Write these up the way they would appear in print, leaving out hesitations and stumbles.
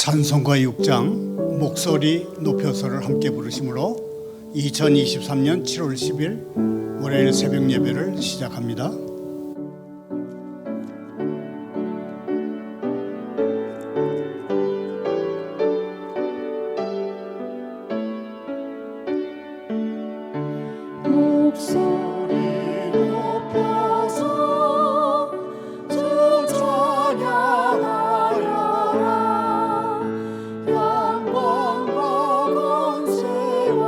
찬송가 6장 목소리 높여서를 함께 부르심으로 2023년 7월 10일 월요일 새벽 예배를 시작합니다. 목소리 높여서 주 찬양하여라. 영광과 권세와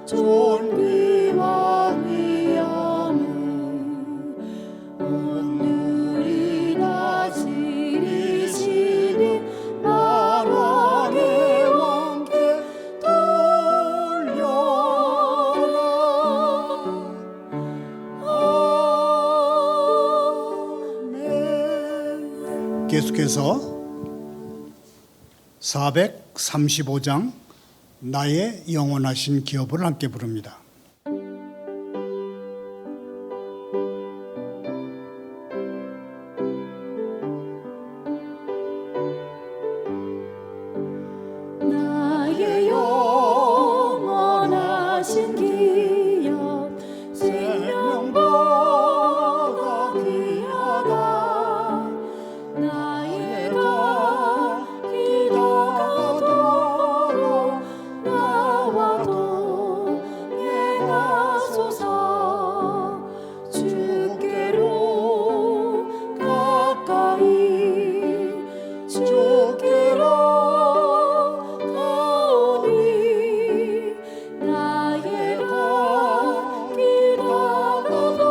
존귀와 위엄을 온누리 다스리시는 만왕의 왕께 돌려라. 아멘. 계속해서 435장 나의 영원하신 기업을 함께 부릅니다. 나의 영원하신 기업 생명보다 귀하다. 나의 가기 다가도록 나와 동행하소서. 주께로 가까이 주께로 가오니. 나의 가기 다가도록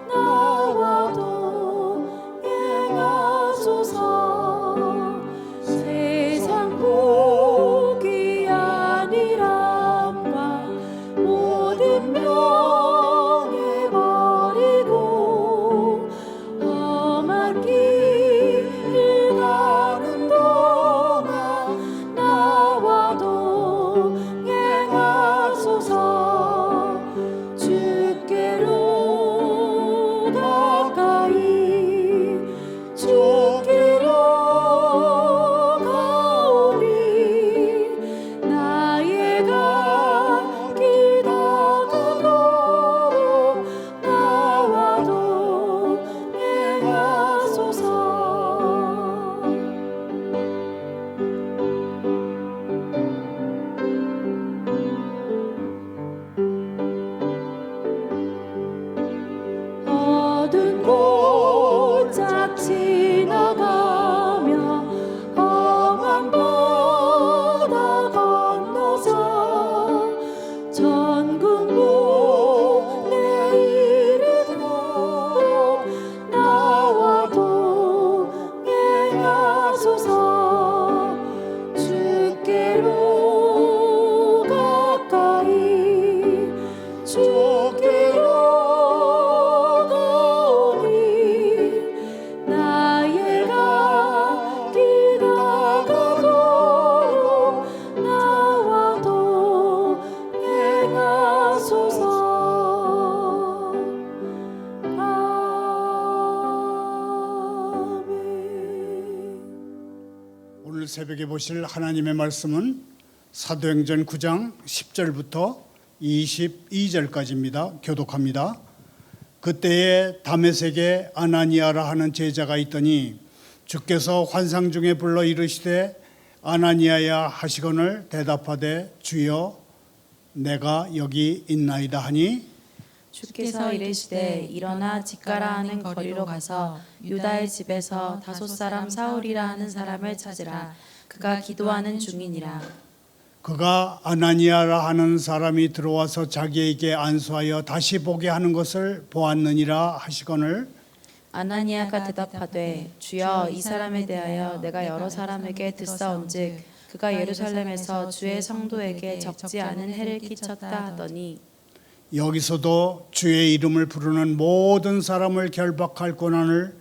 나와 동행하소서. 세상 복이 아니람과 모든 명예 버리고 험한 길을 가는 동안 나와 동행하소서. 주께로 가까이 주께로 가오니. 나의 가기 다가도록 나와 동행하소서. 어두운 골짝 지나가며 험한 바다 건너서 전국 문에 이르도록 나와 동행하소서. 주께로 가까이 주께로 가오니. 나의 가기 다가도록 나와 동행하소서. 아멘. 오늘 새벽에 보실 하나님의 말씀은 사도행전 9장 10절부터 22절까지입니다. 교독합니다. 그때에 다메섹에 아나니아라 하는 제자가 있더니 주께서 환상 중에 불러 이르시되 아나니아야 하시거늘 대답하되 주여 내가 여기 있나이다 하니 주께서 이르시되 일어나 직가라 하는 거리로 가서 유다의 집에서 다소 사람 사울이라 하는 사람을 찾으라. 그가 기도하는 중이니라. 그가 아나니아라 하는 사람이 들어와서 자기에게 안수하여 다시 보게 하는 것을 보았느니라 하시거늘 아나니아가 대답하되 주여 이 사람에 대하여 내가 여러 사람에게 듣사온즉 그가 예루살렘에서 주의 성도에게 적지 않은 해를 끼쳤다 하더니 여기서도 주의 이름을 부르는 모든 사람을 결박할 권한을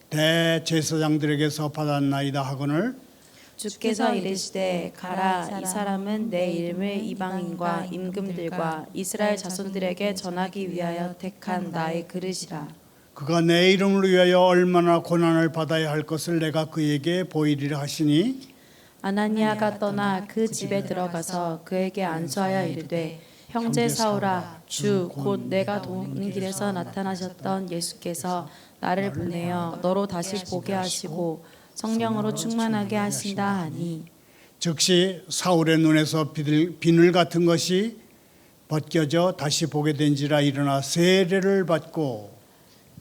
대제사장들에게서 받았나이다 하거늘 주께서 이르시되 가라. 이 사람은 내 이름을 이방인과 임금들과 이스라엘 자손들에게 전하기 위하여 택한 나의 그릇이라. 그가 내 이름을 위하여 얼마나 고난을 받아야 할 것을 내가 그에게 보이리라 하시니 아나니아가 떠나 그 집에 들어가서 그에게 안수하여 이르되 형제 사울아 주 곧 내가 도는 길에서 나타나셨던 예수께서 나를 보내어 너로 다시 보게 하시고 성령으로 충만하게 하신다 하니 즉시 사울의 눈에서 비늘 같은 것이 벗겨져 다시 보게 된지라 일어나 세례를 받고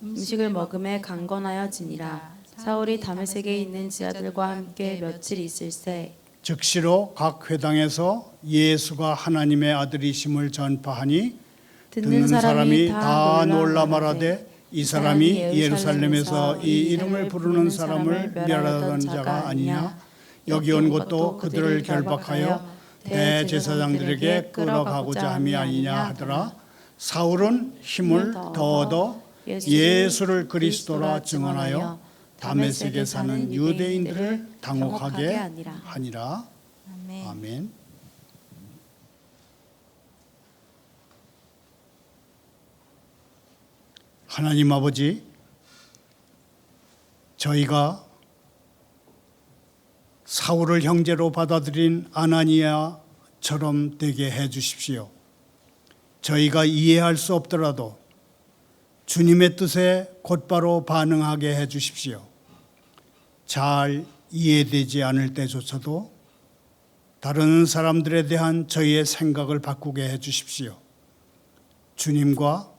음식을 먹음에 강건하여지니라. 사울이 다메섹에 있는 지하들과 함께 며칠 있을새 즉시로 각 회당에서 예수가 하나님의 아들이심을 전파하니 듣는 사람이 다 놀라 말하되 이 사람이 예루살렘에서 이 이름을 부르는 사람을 멸하던 자가 아니냐. 여기 온 것도 그들을 결박하여 대제사장들에게 끌어가고자 함이 아니냐 하더라. 사울은 힘을 더 얻어 예수를 그리스도라 증언하여 다메섹에 사는 유대인들을 당혹하게 하니라. 아멘. 하나님 아버지, 저희가 사울을 형제로 받아들인 아나니아처럼 되게 해 주십시오. 저희가 이해할 수 없더라도 주님의 뜻에 곧바로 반응하게 해 주십시오. 잘 이해되지 않을 때조차도 다른 사람들에 대한 저희의 생각을 바꾸게 해 주십시오. 주님과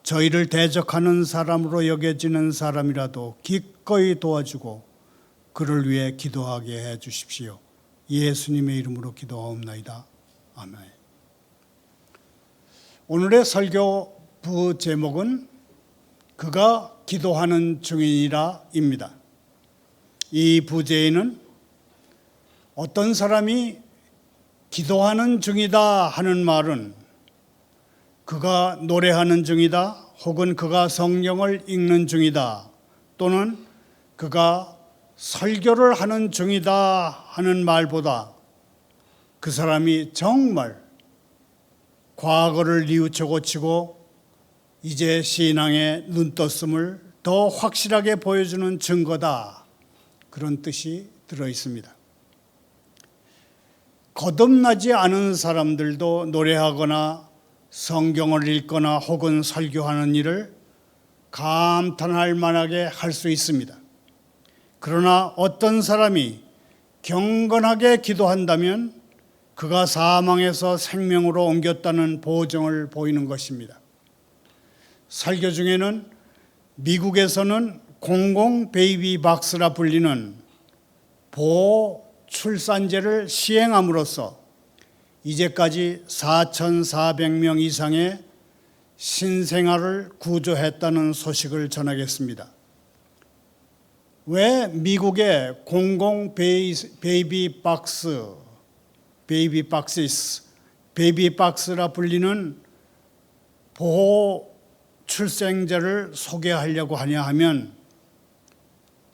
저희를 대적하는 사람으로 여겨지는 사람이라도 기꺼이 도와주고 그를 위해 기도하게 해 주십시오. 예수님의 이름으로 기도하옵나이다. 아멘. 오늘의 설교 부 제목은 그가 기도하는 중이니라입니다. 이 부제에는 어떤 사람이 기도하는 중이다 하는 말은 그가 노래하는 중이다 혹은 그가 성경을 읽는 중이다 또는 그가 설교를 하는 중이다 하는 말보다 그 사람이 정말 과거를 뉘우쳐 고치고 이제 신앙의 눈떴음을 더 확실하게 보여주는 증거다, 그런 뜻이 들어 있습니다. 거듭나지 않은 사람들도 노래하거나 성경을 읽거나 혹은 설교하는 일을 감탄할 만하게 할 수 있습니다. 그러나 어떤 사람이 경건하게 기도한다면 그가 사망에서 생명으로 옮겼다는 보증을 보이는 것입니다. 설교 중에는 미국에서는 공공 베이비 박스라 불리는 보호 출산제를 시행함으로써 이제까지 4,400명 이상의 신생아를 구조했다는 소식을 전하겠습니다. 왜 미국의 공공 베이비 박스라 불리는 보호 출생제를 소개하려고 하냐 하면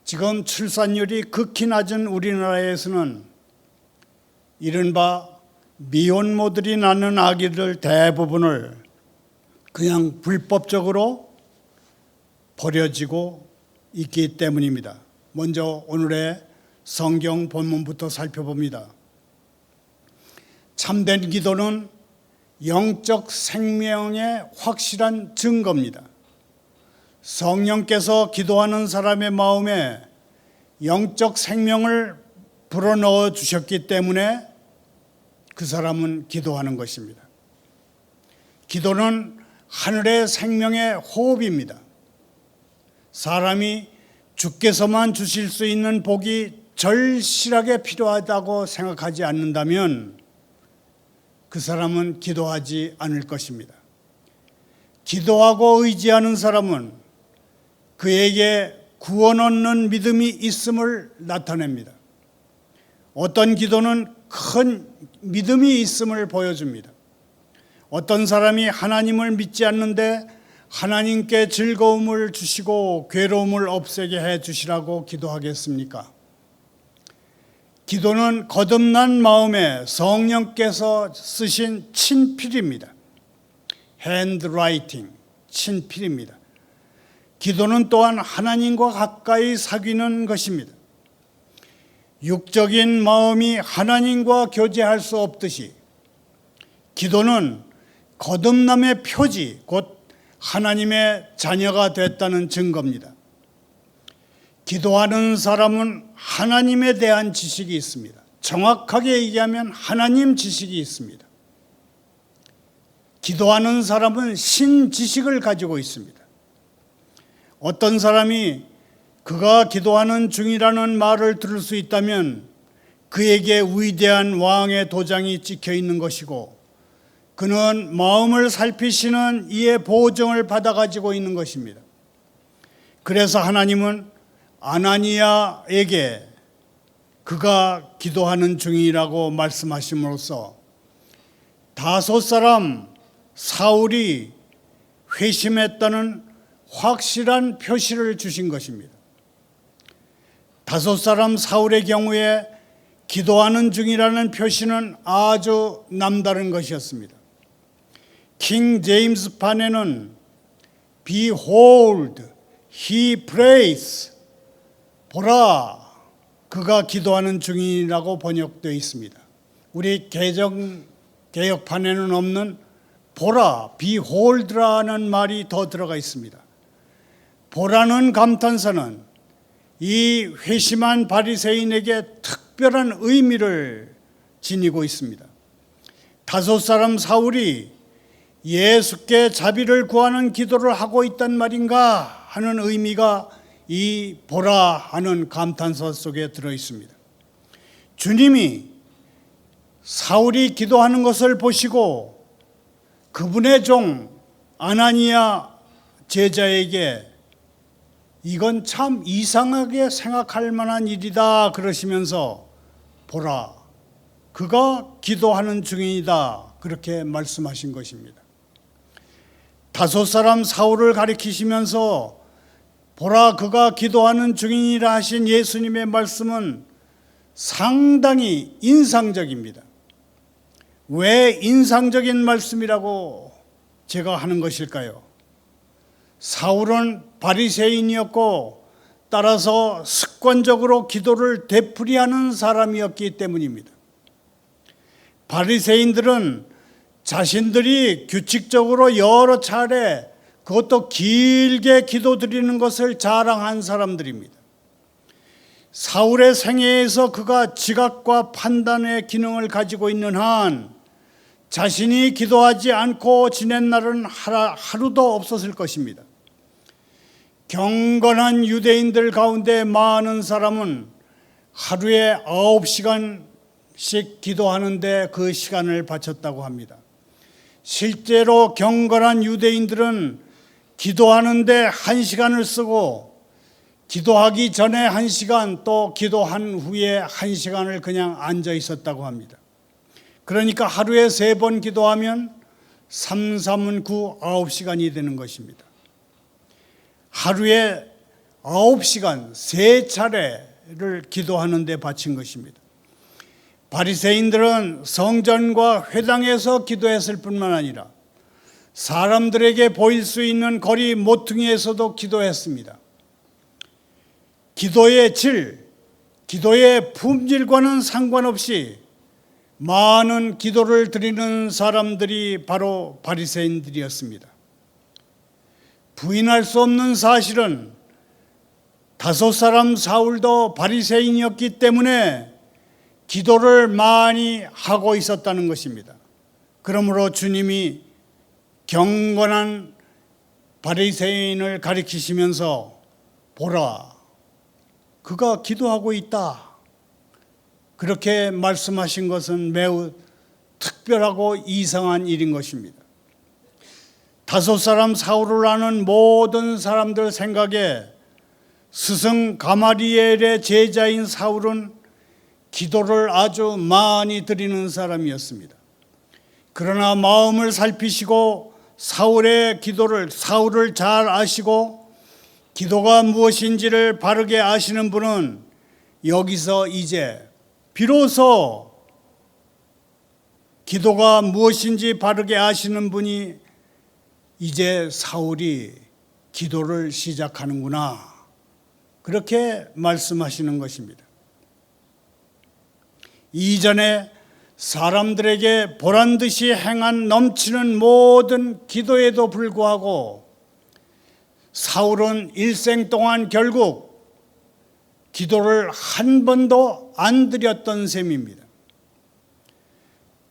지금 출산율이 극히 낮은 우리나라에서는 이른바 미혼모들이 낳는 아기들 대부분을 그냥 불법적으로 버려지고 있기 때문입니다. 먼저 오늘의 성경 본문부터 살펴봅니다. 참된 기도는 영적 생명의 확실한 증거입니다. 성령께서 기도하는 사람의 마음에 영적 생명을 불어넣어 주셨기 때문에 그 사람은 기도하는 것입니다. 기도는 하늘의 생명의 호흡입니다. 사람이 주께서만 주실 수 있는 복이 절실하게 필요하다고 생각하지 않는다면 그 사람은 기도하지 않을 것입니다. 기도하고 의지하는 사람은 그에게 구원 얻는 믿음이 있음을 나타냅니다. 어떤 기도는 큰 믿음이 있음을 보여줍니다. 어떤 사람이 하나님을 믿지 않는데 하나님께 즐거움을 주시고 괴로움을 없애게 해 주시라고 기도하겠습니까? 기도는 거듭난 마음에 성령께서 쓰신 친필입니다. 핸드라이팅, 친필입니다. 기도는 또한 하나님과 가까이 사귀는 것입니다. 육적인 마음이 하나님과 교제할 수 없듯이 기도는 거듭남의 표지, 곧 하나님의 자녀가 됐다는 증거입니다. 기도하는 사람은 하나님에 대한 지식이 있습니다. 정확하게 얘기하면 하나님 지식이 있습니다. 기도하는 사람은 신지식을 가지고 있습니다. 어떤 사람이 그가 기도하는 중이라는 말을 들을 수 있다면 그에게 위대한 왕의 도장이 찍혀 있는 것이고 그는 마음을 살피시는 이의 보증을 받아가지고 있는 것입니다. 그래서 하나님은 아나니아에게 그가 기도하는 중이라고 말씀하심으로써 다섯 사람 사울이 회심했다는 확실한 표시를 주신 것입니다. 다섯 사람 사울의 경우에 기도하는 중이라는 표시는 아주 남다른 것이었습니다. 킹 제임스 판에는 Behold, he prays. 보라, 그가 기도하는 중이라고 번역되어 있습니다. 우리 개역판에는 없는 보라, behold라는 말이 더 들어가 있습니다. 보라는 감탄사는 이 회심한 바리새인에게 특별한 의미를 지니고 있습니다. 다섯 사람 사울이 예수께 자비를 구하는 기도를 하고 있단 말인가 하는 의미가 이 보라 하는 감탄사 속에 들어 있습니다. 주님이 사울이 기도하는 것을 보시고 그분의 종 아나니아 제자에게 이건 참 이상하게 생각할 만한 일이다 그러시면서 보라, 그가 기도하는 중이다 그렇게 말씀하신 것입니다. 다섯 사람 사울을 가리키시면서 보라, 그가 기도하는 중이라 하신 예수님의 말씀은 상당히 인상적입니다. 왜 인상적인 말씀이라고 제가 하는 것일까요? 사울은 바리새인이었고 따라서 습관적으로 기도를 되풀이하는 사람이었기 때문입니다. 바리새인들은 자신들이 규칙적으로 여러 차례 그것도 길게 기도드리는 것을 자랑한 사람들입니다. 사울의 생애에서 그가 지각과 판단의 기능을 가지고 있는 한 자신이 기도하지 않고 지낸 날은 하루도 없었을 것입니다. 경건한 유대인들 가운데 많은 사람은 하루에 9시간씩 기도하는데 그 시간을 바쳤다고 합니다. 실제로 경건한 유대인들은 기도하는데 1시간을 쓰고 기도하기 전에 1시간 또 기도한 후에 1시간을 그냥 앉아 있었다고 합니다. 그러니까 하루에 3번 기도하면 3, 3은 9, 9시간이 되는 것입니다. 하루에 9시간 3차례를 기도하는 데 바친 것입니다. 바리새인들은 성전과 회당에서 기도했을 뿐만 아니라 사람들에게 보일 수 있는 거리 모퉁이에서도 기도했습니다. 기도의 질, 기도의 품질과는 상관없이 많은 기도를 드리는 사람들이 바로 바리새인들이었습니다. 부인할 수 없는 사실은 다섯 사람 사울도 바리새인이었기 때문에 기도를 많이 하고 있었다는 것입니다. 그러므로 주님이 경건한 바리새인을 가리키시면서 보라, 그가 기도하고 있다 그렇게 말씀하신 것은 매우 특별하고 이상한 일인 것입니다. 다섯 사람 사울을 아는 모든 사람들 생각에 스승 가마리엘의 제자인 사울은 기도를 아주 많이 드리는 사람이었습니다. 그러나 마음을 살피시고 사울의 기도를, 사울을 잘 아시고 기도가 무엇인지를 바르게 아시는 분은 여기서 이제 비로소 기도가 무엇인지 바르게 아시는 분이 이제 사울이 기도를 시작하는구나. 그렇게 말씀하시는 것입니다. 이전에 사람들에게 보란듯이 행한 넘치는 모든 기도에도 불구하고 사울은 일생 동안 결국 기도를 한 번도 안 드렸던 셈입니다.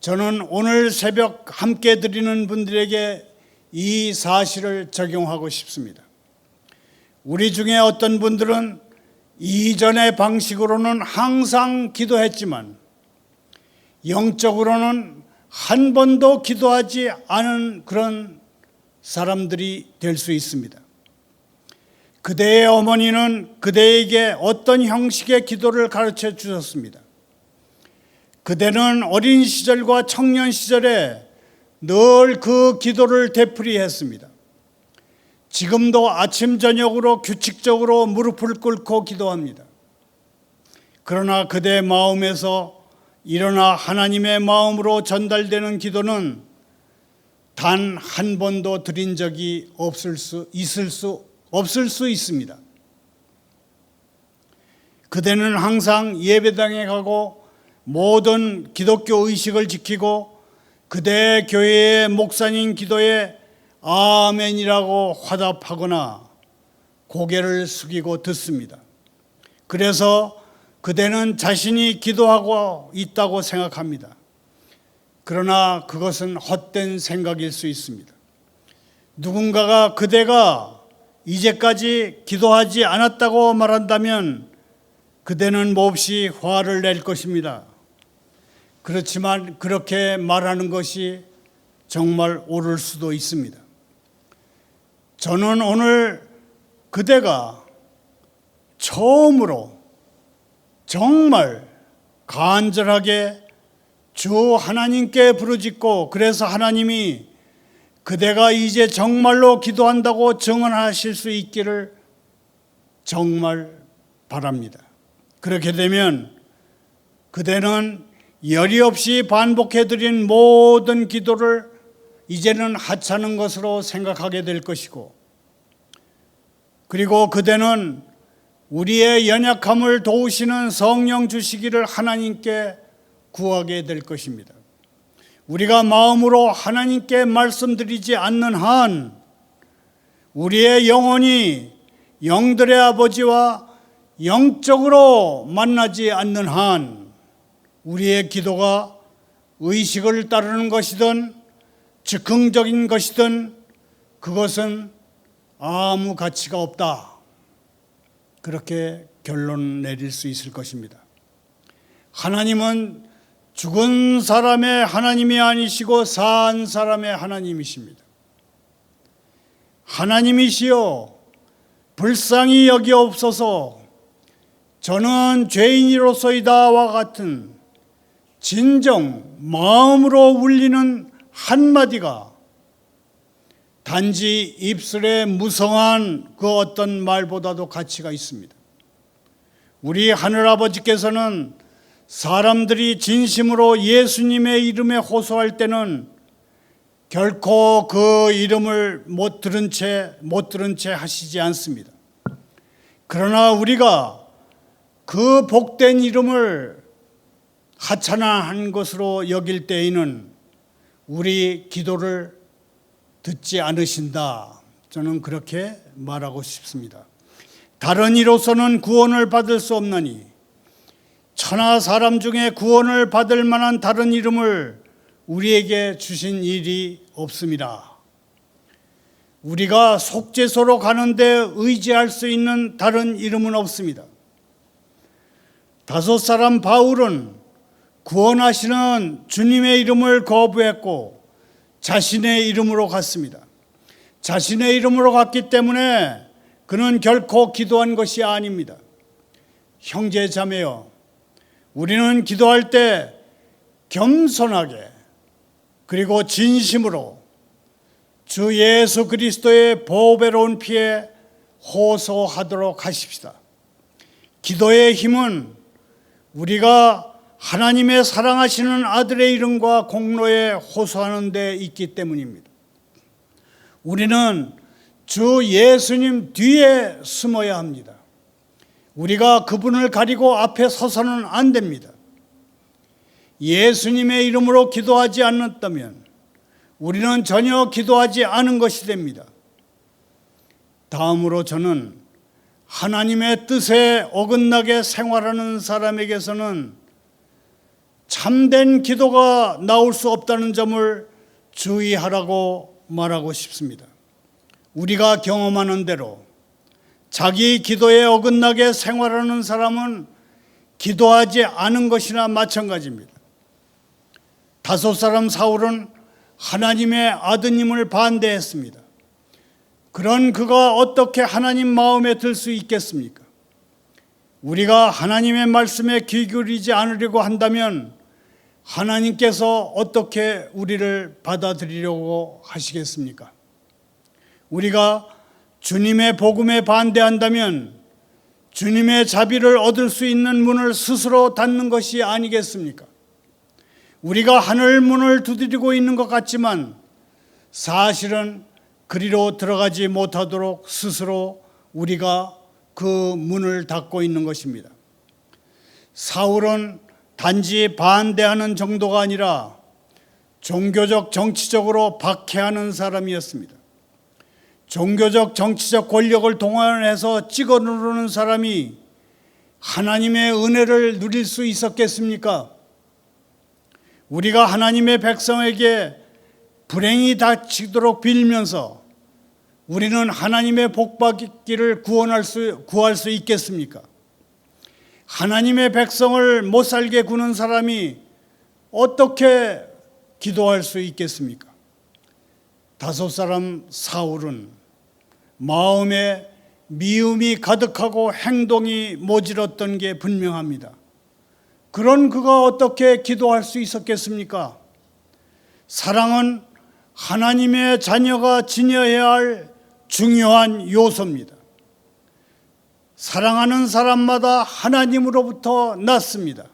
저는 오늘 새벽 함께 드리는 분들에게 이 사실을 적용하고 싶습니다. 우리 중에 어떤 분들은 이전의 방식으로는 항상 기도했지만 영적으로는 한 번도 기도하지 않은 그런 사람들이 될 수 있습니다. 그대의 어머니는 그대에게 어떤 형식의 기도를 가르쳐 주셨습니다. 그대는 어린 시절과 청년 시절에 늘 그 기도를 되풀이했습니다. 지금도 아침 저녁으로 규칙적으로 무릎을 꿇고 기도합니다. 그러나 그대의 마음에서 일어나 하나님의 마음으로 전달되는 기도는 단 한 번도 드린 적이 없을 수 있습니다. 그대는 항상 예배당에 가고 모든 기독교 의식을 지키고 그대 교회의 목사님 기도에 아멘이라고 화답하거나 고개를 숙이고 듣습니다. 그래서 그대는 자신이 기도하고 있다고 생각합니다. 그러나 그것은 헛된 생각일 수 있습니다. 누군가가 그대가 이제까지 기도하지 않았다고 말한다면 그대는 몹시 화를 낼 것입니다. 그렇지만 그렇게 말하는 것이 정말 옳을 수도 있습니다. 저는 오늘 그대가 처음으로 정말 간절하게 주 하나님께 부르짖고 그래서 하나님이 그대가 이제 정말로 기도한다고 증언하실 수 있기를 정말 바랍니다. 그렇게 되면 그대는 여리 없이 반복해드린 모든 기도를 이제는 하찮은 것으로 생각하게 될 것이고, 그리고 그대는 우리의 연약함을 도우시는 성령 주시기를 하나님께 구하게 될 것입니다. 우리가 마음으로 하나님께 말씀드리지 않는 한 우리의 영혼이 영들의 아버지와 영적으로 만나지 않는 한 우리의 기도가 의식을 따르는 것이든 즉흥적인 것이든 그것은 아무 가치가 없다. 그렇게 결론 내릴 수 있을 것입니다. 하나님은 죽은 사람의 하나님이 아니시고 산 사람의 하나님이십니다. 하나님이시여 불쌍히 여기옵소서. 저는 죄인이로소이다와 같은 진정 마음으로 울리는 한마디가 단지 입술에 무성한 그 어떤 말보다도 가치가 있습니다. 우리 하늘아버지께서는 사람들이 진심으로 예수님의 이름에 호소할 때는 결코 그 이름을 못 들은 채 하시지 않습니다. 그러나 우리가 그 복된 이름을 하찮아한 것으로 여길 때에는 우리 기도를 듣지 않으신다. 저는 그렇게 말하고 싶습니다. 다른 이로서는 구원을 받을 수 없나니 천하 사람 중에 구원을 받을 만한 다른 이름을 우리에게 주신 일이 없습니다. 우리가 속죄소로 가는데 의지할 수 있는 다른 이름은 없습니다. 다섯 사람 바울은 구원하시는 주님의 이름을 거부했고 자신의 이름으로 갔습니다. 자신의 이름으로 갔기 때문에 그는 결코 기도한 것이 아닙니다. 형제 자매여, 우리는 기도할 때 겸손하게 그리고 진심으로 주 예수 그리스도의 보배로운 피에 호소하도록 하십시다. 기도의 힘은 우리가 하나님의 사랑하시는 아들의 이름과 공로에 호소하는 데 있기 때문입니다. 우리는 주 예수님 뒤에 숨어야 합니다. 우리가 그분을 가리고 앞에 서서는 안 됩니다. 예수님의 이름으로 기도하지 않았다면 우리는 전혀 기도하지 않은 것이 됩니다. 다음으로 저는 하나님의 뜻에 어긋나게 생활하는 사람에게서는 참된 기도가 나올 수 없다는 점을 주의하라고 말하고 싶습니다. 우리가 경험하는 대로 자기 기도에 어긋나게 생활하는 사람은 기도하지 않은 것이나 마찬가지입니다. 다섯 사람 사울은 하나님의 아드님을 반대했습니다. 그런 그가 어떻게 하나님 마음에 들 수 있겠습니까? 우리가 하나님의 말씀에 귀 기울이지 않으려고 한다면 하나님께서 어떻게 우리를 받아들이려고 하시겠습니까? 우리가 주님의 복음에 반대한다면 주님의 자비를 얻을 수 있는 문을 스스로 닫는 것이 아니겠습니까? 우리가 하늘 문을 두드리고 있는 것 같지만 사실은 그리로 들어가지 못하도록 스스로 우리가 그 문을 닫고 있는 것입니다. 사울은 단지 반대하는 정도가 아니라 종교적 정치적으로 박해하는 사람이었습니다. 종교적 정치적 권력을 동원해서 찍어 누르는 사람이 하나님의 은혜를 누릴 수 있었겠습니까? 우리가 하나님의 백성에게 불행이 닥치도록 빌면서 우리는 하나님의 복받기를 구할 수 있겠습니까? 하나님의 백성을 못 살게 구는 사람이 어떻게 기도할 수 있겠습니까? 다섯 사람 사울은 마음에 미움이 가득하고 행동이 모질었던 게 분명합니다. 그런 그가 어떻게 기도할 수 있었겠습니까? 사랑은 하나님의 자녀가 지녀야 할 중요한 요소입니다. 사랑하는 사람마다 하나님으로부터 났습니다.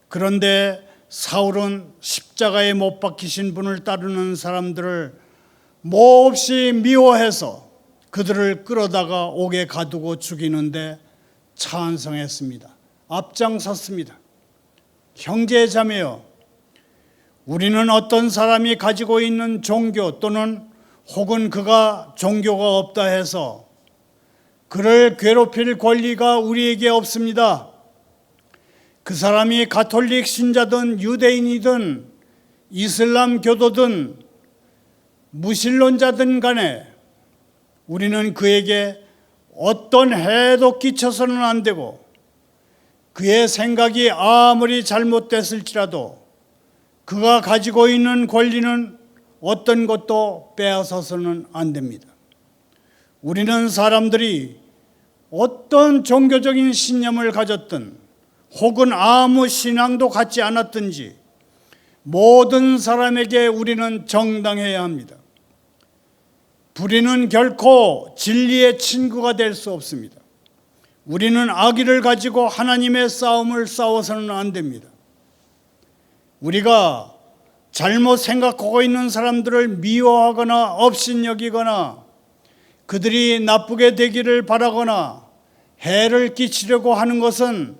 그런데 사울은 십자가에 못 박히신 분을 따르는 사람들을 몹시 미워해서 그들을 끌어다가 옥에 가두고 죽이는데 찬성했습니다. 앞장섰습니다. 형제 자매여, 우리는 어떤 사람이 가지고 있는 종교 또는 혹은 그가 종교가 없다 해서 그를 괴롭힐 권리가 우리에게 없습니다. 그 사람이 가톨릭 신자든 유대인이든 이슬람 교도든 무신론자든 간에 우리는 그에게 어떤 해도 끼쳐서는 안 되고 그의 생각이 아무리 잘못됐을지라도 그가 가지고 있는 권리는 어떤 것도 빼앗아서는 안 됩니다. 우리는 사람들이 어떤 종교적인 신념을 가졌든 혹은 아무 신앙도 갖지 않았든지 모든 사람에게 우리는 정당해야 합니다. 불의는 결코 진리의 친구가 될 수 없습니다. 우리는 악의를 가지고 하나님의 싸움을 싸워서는 안 됩니다. 우리가 잘못 생각하고 있는 사람들을 미워하거나 업신여기거나 그들이 나쁘게 되기를 바라거나 해를 끼치려고 하는 것은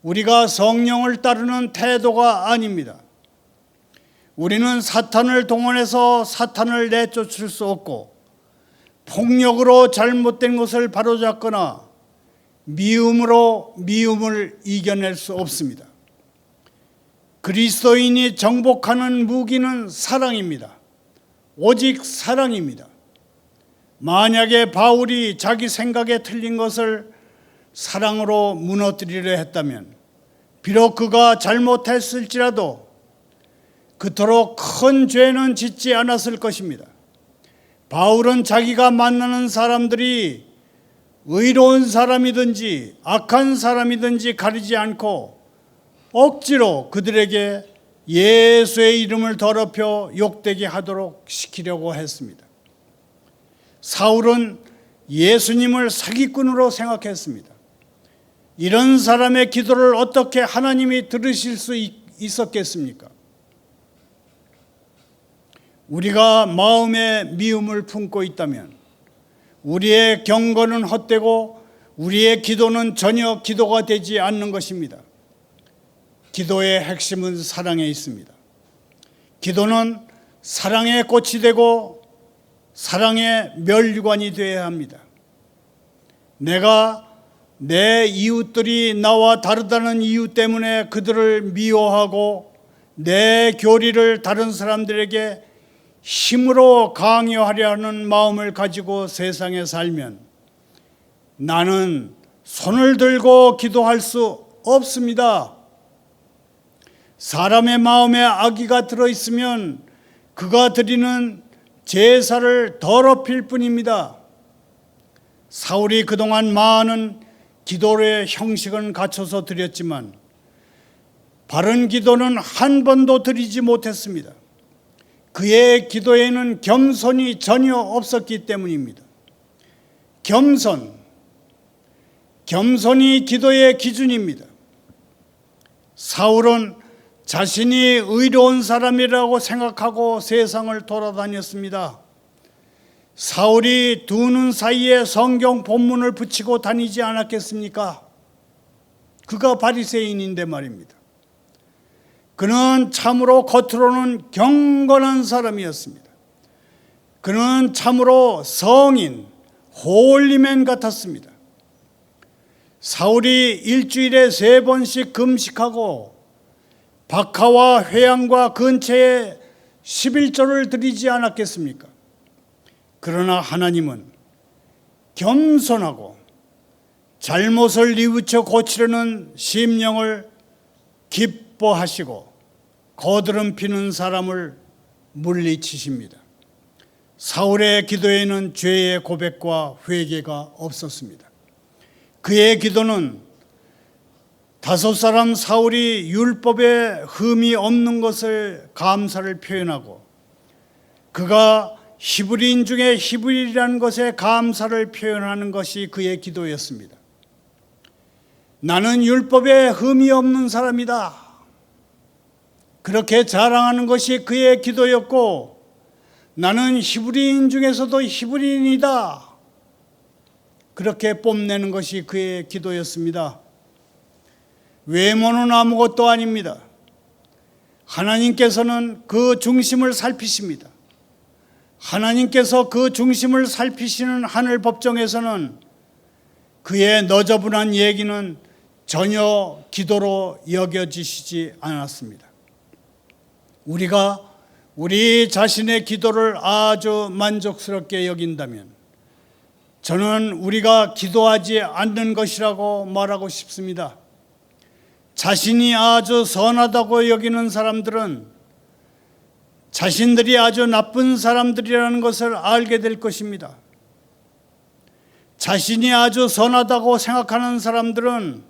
우리가 성령을 따르는 태도가 아닙니다. 우리는 사탄을 동원해서 사탄을 내쫓을 수 없고 폭력으로 잘못된 것을 바로잡거나 미움으로 미움을 이겨낼 수 없습니다. 그리스도인이 정복하는 무기는 사랑입니다. 오직 사랑입니다. 만약에 바울이 자기 생각에 틀린 것을 사랑으로 무너뜨리려 했다면 비록 그가 잘못했을지라도 그토록 큰 죄는 짓지 않았을 것입니다. 바울은 자기가 만나는 사람들이 의로운 사람이든지 악한 사람이든지 가리지 않고 억지로 그들에게 예수의 이름을 더럽혀 욕되게 하도록 시키려고 했습니다. 사울은 예수님을 사기꾼으로 생각했습니다. 이런 사람의 기도를 어떻게 하나님이 들으실 수 있었겠습니까? 우리가 마음에 미움을 품고 있다면 우리의 경건은 헛되고 우리의 기도는 전혀 기도가 되지 않는 것입니다. 기도의 핵심은 사랑에 있습니다. 기도는 사랑의 꽃이 되고 사랑의 멸류관이 되어야 합니다. 내가 내 이웃들이 나와 다르다는 이유 때문에 그들을 미워하고 내 교리를 다른 사람들에게 힘으로 강요하려 하는 마음을 가지고 세상에 살면 나는 손을 들고 기도할 수 없습니다. 사람의 마음에 악의가 들어있으면 그가 드리는 제사를 더럽힐 뿐입니다. 사울이 그동안 많은 기도의 형식은 갖춰서 드렸지만 바른 기도는 한 번도 드리지 못했습니다. 그의 기도에는 겸손이 전혀 없었기 때문입니다. 겸손이 기도의 기준입니다. 사울은 자신이 의로운 사람이라고 생각하고 세상을 돌아다녔습니다. 사울이 두 눈 사이에 성경 본문을 붙이고 다니지 않았겠습니까? 그가 바리새인인데 말입니다. 그는 참으로 겉으로는 경건한 사람이었습니다. 그는 참으로 성인, 홀리맨 같았습니다. 사울이 일주일에 3번씩 금식하고 박하와 회양과 근처에 11조를 드리지 않았겠습니까? 그러나 하나님은 겸손하고 잘못을 뉘우쳐 고치려는 심령을 기뻐하시고 거드름 피는 사람을 물리치십니다. 사울의 기도에는 죄의 고백과 회개가 없었습니다. 그의 기도는 5 사울이 율법에 흠이 없는 것을 감사를 표현하고 그가 히브리인 중에 히브리라는 것에 감사를 표현하는 것이 그의 기도였습니다. 나는 율법에 흠이 없는 사람이다. 그렇게 자랑하는 것이 그의 기도였고 나는 히브리인 중에서도 히브리인이다. 그렇게 뽐내는 것이 그의 기도였습니다. 외모는 아무것도 아닙니다. 하나님께서는 그 중심을 살피십니다. 하나님께서 그 중심을 살피시는 하늘 법정에서는 그의 너저분한 얘기는 전혀 기도로 여겨지시지 않았습니다. 우리가 우리 자신의 기도를 아주 만족스럽게 여긴다면 저는 우리가 기도하지 않는 것이라고 말하고 싶습니다. 자신이 아주 선하다고 여기는 사람들은 자신들이 아주 나쁜 사람들이라는 것을 알게 될 것입니다. 자신이 아주 선하다고 생각하는 사람들은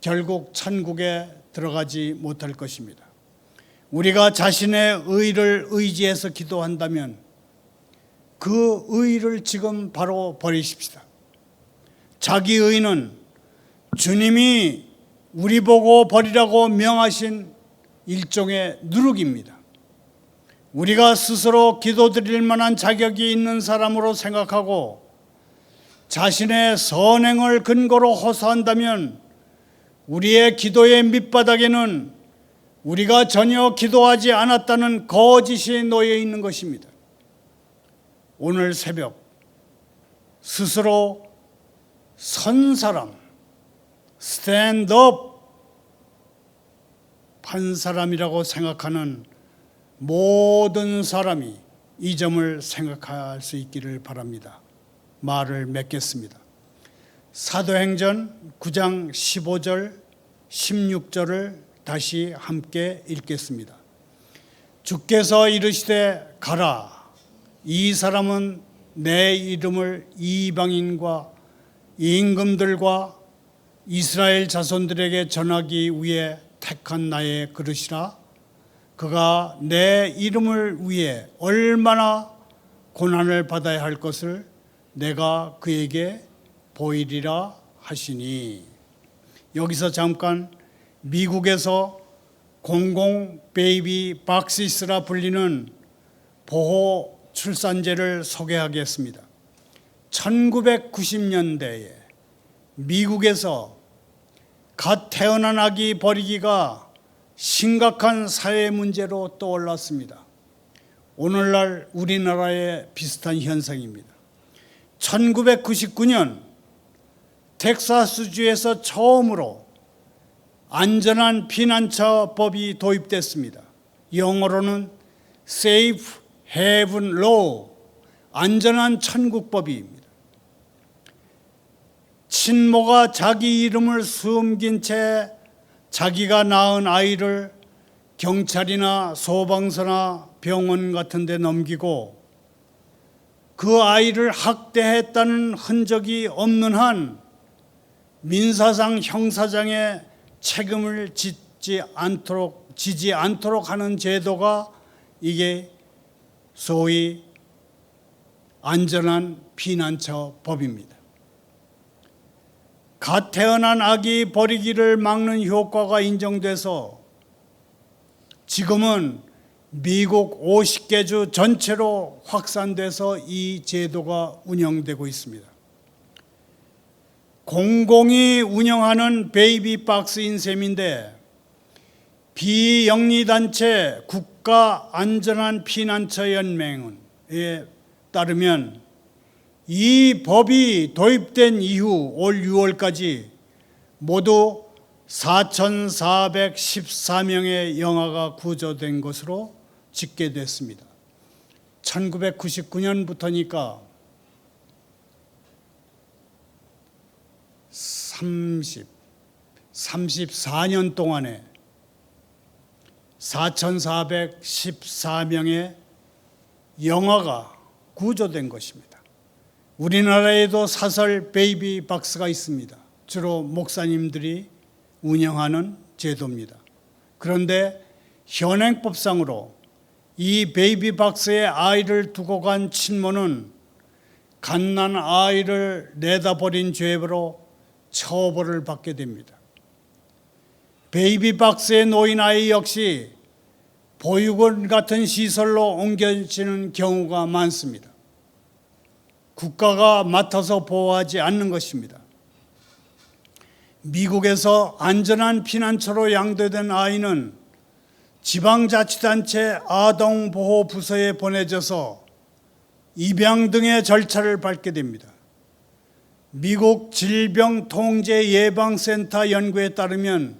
결국 천국에 들어가지 못할 것입니다. 우리가 자신의 의를 의지해서 기도한다면 그 의를 지금 바로 버리십시다. 자기 의는 주님이 우리 보고 버리라고 명하신 일종의 누룩입니다. 우리가 스스로 기도드릴 만한 자격이 있는 사람으로 생각하고 자신의 선행을 근거로 호소한다면 우리의 기도의 밑바닥에는 우리가 전혀 기도하지 않았다는 거짓이 놓여 있는 것입니다. 오늘 새벽 스스로 선 사람, 스탠드업 한 사람이라고 생각하는 모든 사람이 이 점을 생각할 수 있기를 바랍니다. 말을 맺겠습니다. 사도행전 9장 15절, 16절을 다시 함께 읽겠습니다. 주께서 이르시되 가라. 이 사람은 내 이름을 이방인과 임금들과 이스라엘 자손들에게 전하기 위해 택한 나의 그릇이라. 그가 내 이름을 위해 얼마나 고난을 받아야 할 것을 내가 그에게 보이리라 하시니. 여기서 잠깐 미국에서 공공 베이비 박시스라 불리는 보호 출산제를 소개하겠습니다. 1990년대에 미국에서 갓 태어난 아기 버리기가 심각한 사회 문제로 떠올랐습니다. 오늘날 우리나라에 비슷한 현상입니다. 1999년 텍사스주에서 처음으로 안전한 피난처법이 도입됐습니다. 영어로는 Safe Haven Law, 안전한 천국법입니다. 친모가 자기 이름을 숨긴 채 자기가 낳은 아이를 경찰이나 소방서나 병원 같은 데 넘기고 그 아이를 학대했다는 흔적이 없는 한 민사상 형사상의 책임을 지지 않도록 하는 제도가 이게 소위 안전한 피난처 법입니다. 갓 태어난 아기 버리기를 막는 효과가 인정돼서 지금은 미국 50개 주 전체로 확산돼서 이 제도가 운영되고 있습니다. 공공이 운영하는 베이비박스인 셈인데 비영리단체 국가안전한피난처연맹에 따르면 이 법이 도입된 이후 올 6월까지 모두 4,414명의 영아가 구조된 것으로 집계됐습니다. 1999년부터니까 34년 동안에 4,414명의 영아가 구조된 것입니다. 우리나라에도 사설 베이비박스가 있습니다. 주로 목사님들이 운영하는 제도입니다. 그런데 현행법상으로 이 베이비박스에 아이를 두고 간 친모는 갓난 아이를 내다버린 죄로 처벌을 받게 됩니다. 베이비박스에 놓인 아이 역시 보육원 같은 시설로 옮겨지는 경우가 많습니다. 국가가 맡아서 보호하지 않는 것입니다. 미국에서 안전한 피난처로 양도된 아이는 지방자치단체 아동보호부서에 보내져서 입양 등의 절차를 밟게 됩니다. 미국 질병통제예방센터 연구에 따르면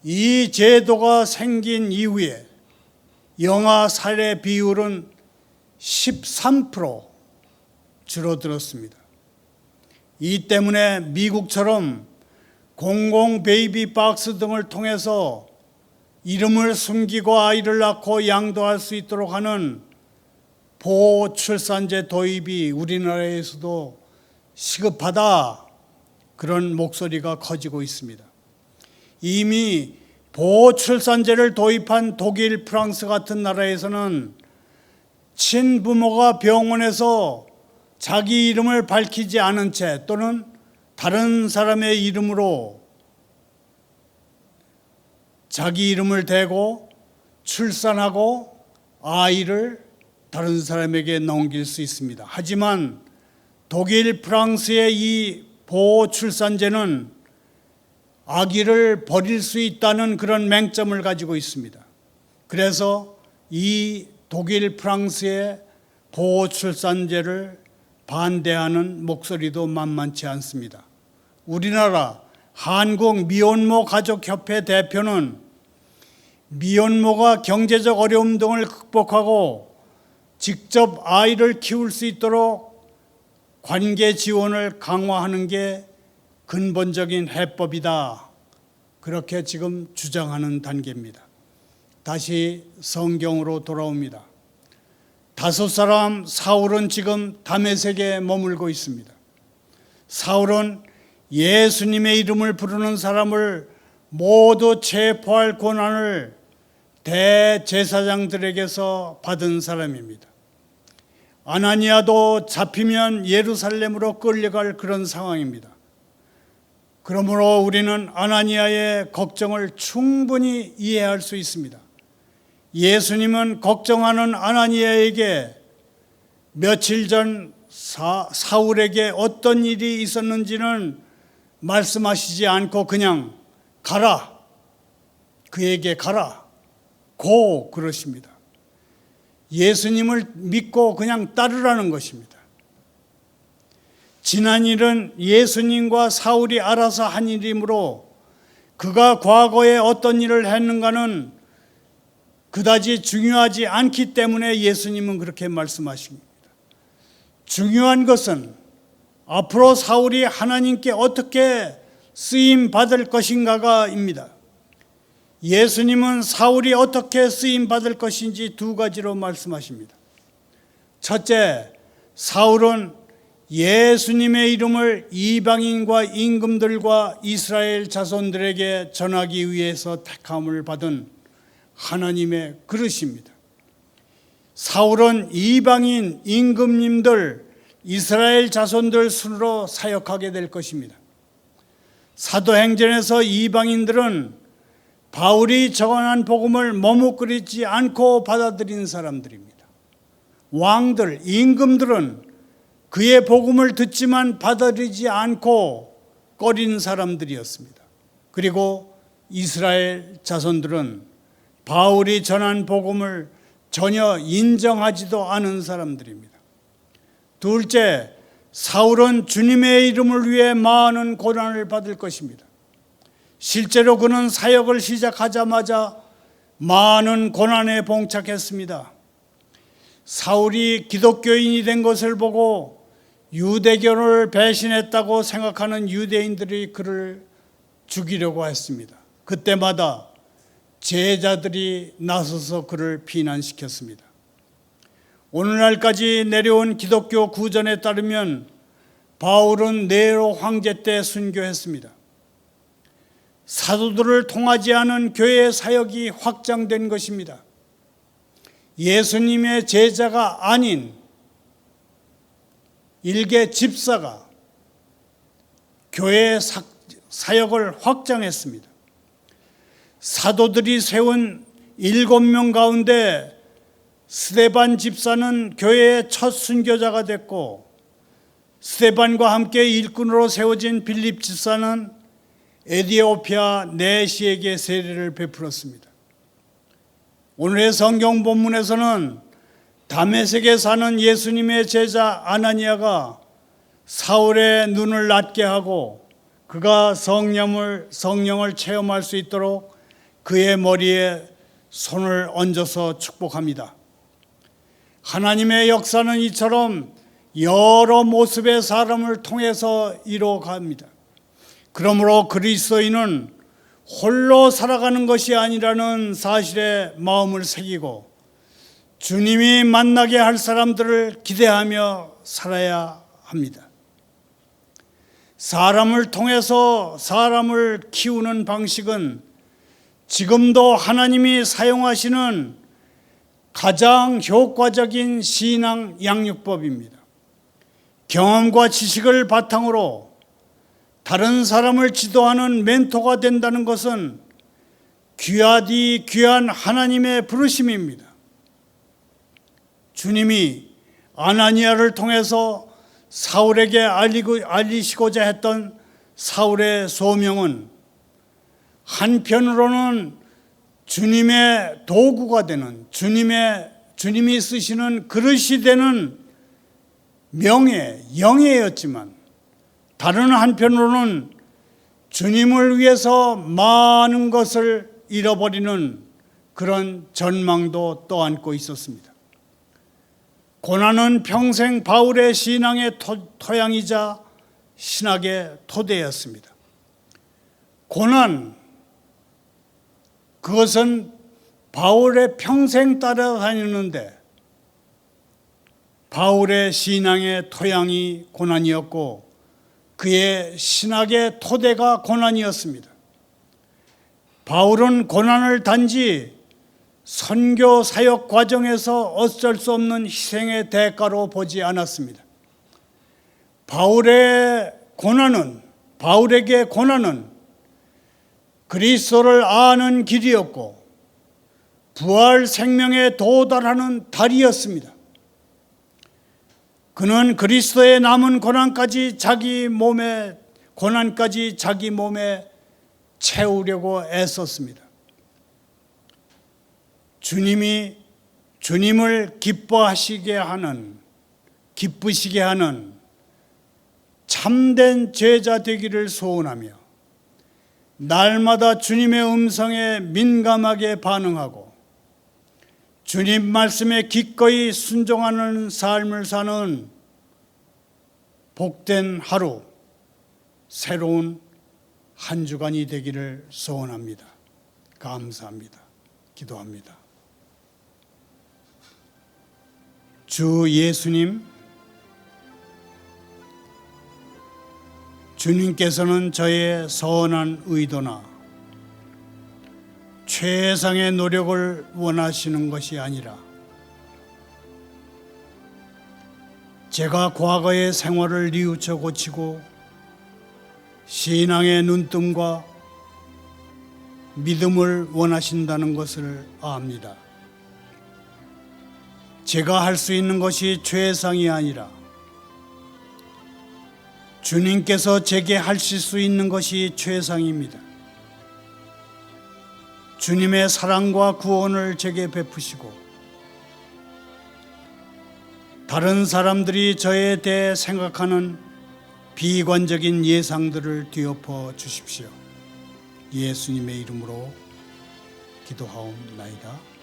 이 제도가 생긴 이후에 영아 살해 비율은 13% 줄어들었습니다. 이 때문에 미국처럼 공공 베이비박스 등을 통해서 이름을 숨기고 아이를 낳고 양도할 수 있도록 하는 보호 출산제 도입이 우리나라에서도 시급하다, 그런 목소리가 커지고 있습니다. 이미 보호 출산제를 도입한 독일, 프랑스 같은 나라에서는 친부모가 병원에서 자기 이름을 밝히지 않은 채 또는 다른 사람의 이름으로 자기 이름을 대고 출산하고 아이를 다른 사람에게 넘길 수 있습니다. 하지만 독일, 프랑스의 이 보호 출산제는 아기를 버릴 수 있다는 그런 맹점을 가지고 있습니다. 그래서 이 독일, 프랑스의 보호 출산제를 반대하는 목소리도 만만치 않습니다. 우리나라 한국 미혼모 가족협회 대표는 미혼모가 경제적 어려움 등을 극복하고 직접 아이를 키울 수 있도록 관계 지원을 강화하는 게 근본적인 해법이다, 그렇게 지금 주장하는 단계입니다. 다시 성경으로 돌아옵니다. 5사람 사울은 지금 다메섹에 머물고 있습니다. 사울은 예수님의 이름을 부르는 사람을 모두 체포할 권한을 대제사장들에게서 받은 사람입니다. 아나니아도 잡히면 예루살렘으로 끌려갈 그런 상황입니다. 그러므로 우리는 아나니아의 걱정을 충분히 이해할 수 있습니다. 예수님은 걱정하는 아나니아에게 며칠 전 사울에게 어떤 일이 있었는지는 말씀하시지 않고 그냥 가라, 그에게 가라, 고 그러십니다. 예수님을 믿고 그냥 따르라는 것입니다. 지난 일은 예수님과 사울이 알아서 한 일이므로 그가 과거에 어떤 일을 했는가는 그다지 중요하지 않기 때문에 예수님은 그렇게 말씀하십니다. 중요한 것은 앞으로 사울이 하나님께 어떻게 쓰임 받을 것인가가입니다. 예수님은 사울이 어떻게 쓰임 받을 것인지 두 가지로 말씀하십니다. 첫째, 사울은 예수님의 이름을 이방인과 임금들과 이스라엘 자손들에게 전하기 위해서 택함을 받은 하나님의 그릇입니다. 사울은 이방인, 임금님들, 이스라엘 자손들 순으로 사역하게 될 것입니다. 사도행전에서 이방인들은 바울이 전한 복음을 머뭇거리지 않고 받아들인 사람들입니다. 왕들, 임금들은 그의 복음을 듣지만 받아들이지 않고 꺼린 사람들이었습니다. 그리고 이스라엘 자손들은 바울이 전한 복음을 전혀 인정하지도 않은 사람들입니다. 둘째, 사울은 주님의 이름을 위해 많은 고난을 받을 것입니다. 실제로 그는 사역을 시작하자마자 많은 고난에 봉착했습니다. 사울이 기독교인이 된 것을 보고 유대교를 배신했다고 생각하는 유대인들이 그를 죽이려고 했습니다. 그때마다 제자들이 나서서 그를 피난시켰습니다. 오늘날까지 내려온 기독교 구전에 따르면 바울은 네로 황제 때 순교했습니다. 사도들을 통하지 않은 교회 사역이 확장된 것입니다. 예수님의 제자가 아닌 일개 집사가 교회 사역을 확장했습니다. 사도들이 세운 7명 가운데 스데반 집사는 교회의 첫 순교자가 됐고, 스데반과 함께 일꾼으로 세워진 빌립 집사는 에티오피아 내시에게 세례를 베풀었습니다. 오늘의 성경 본문에서는 다메섹에 사는 예수님의 제자 아나니아가 사울의 눈을 낮게 하고 그가 성령을 체험할 수 있도록 그의 머리에 손을 얹어서 축복합니다. 하나님의 역사는 이처럼 여러 모습의 사람을 통해서 이루어갑니다. 그러므로 그리스도인은 홀로 살아가는 것이 아니라는 사실에 마음을 새기고 주님이 만나게 할 사람들을 기대하며 살아야 합니다. 사람을 통해서 사람을 키우는 방식은 지금도 하나님이 사용하시는 가장 효과적인 신앙 양육법입니다. 경험과 지식을 바탕으로 다른 사람을 지도하는 멘토가 된다는 것은 귀하디 귀한 하나님의 부르심입니다. 주님이 아나니아를 통해서 사울에게 알리시고자 했던 사울의 소명은 한편으로는 주님의 도구가 되는, 주님이 쓰시는 그릇이 되는 영예였지만, 다른 한편으로는 주님을 위해서 많은 것을 잃어버리는 그런 전망도 떠안고 있었습니다. 고난은 평생 바울의 신앙의 토양이자 신학의 토대였습니다. 고난, 그것은 바울의 평생 따라다녔는데 바울의 신앙의 토양이 고난이었고 그의 신학의 토대가 고난이었습니다. 바울은 고난을 단지 선교 사역 과정에서 어쩔 수 없는 희생의 대가로 보지 않았습니다. 바울에게 고난은 그리스도를 아는 길이었고 부활 생명에 도달하는 달이었습니다. 그는 그리스도의 남은 고난까지 자기 몸에 채우려고 애썼습니다. 주님이 주님을 기쁘시게 하는 참된 제자 되기를 소원하며 날마다 주님의 음성에 민감하게 반응하고 주님 말씀에 기꺼이 순종하는 삶을 사는 복된 하루, 새로운 한 주간이 되기를 소원합니다. 감사합니다. 기도합니다. 주 예수님, 주님께서는 저의 선한 의도나 최상의 노력을 원하시는 것이 아니라 제가 과거의 생활을 뉘우쳐 고치고 신앙의 눈뜸과 믿음을 원하신다는 것을 압니다. 제가 할 수 있는 것이 최상이 아니라 주님께서 제게 하실 수 있는 것이 최상입니다. 주님의 사랑과 구원을 제게 베푸시고 다른 사람들이 저에 대해 생각하는 비관적인 예상들을 뒤엎어 주십시오. 예수님의 이름으로 기도하옵나이다.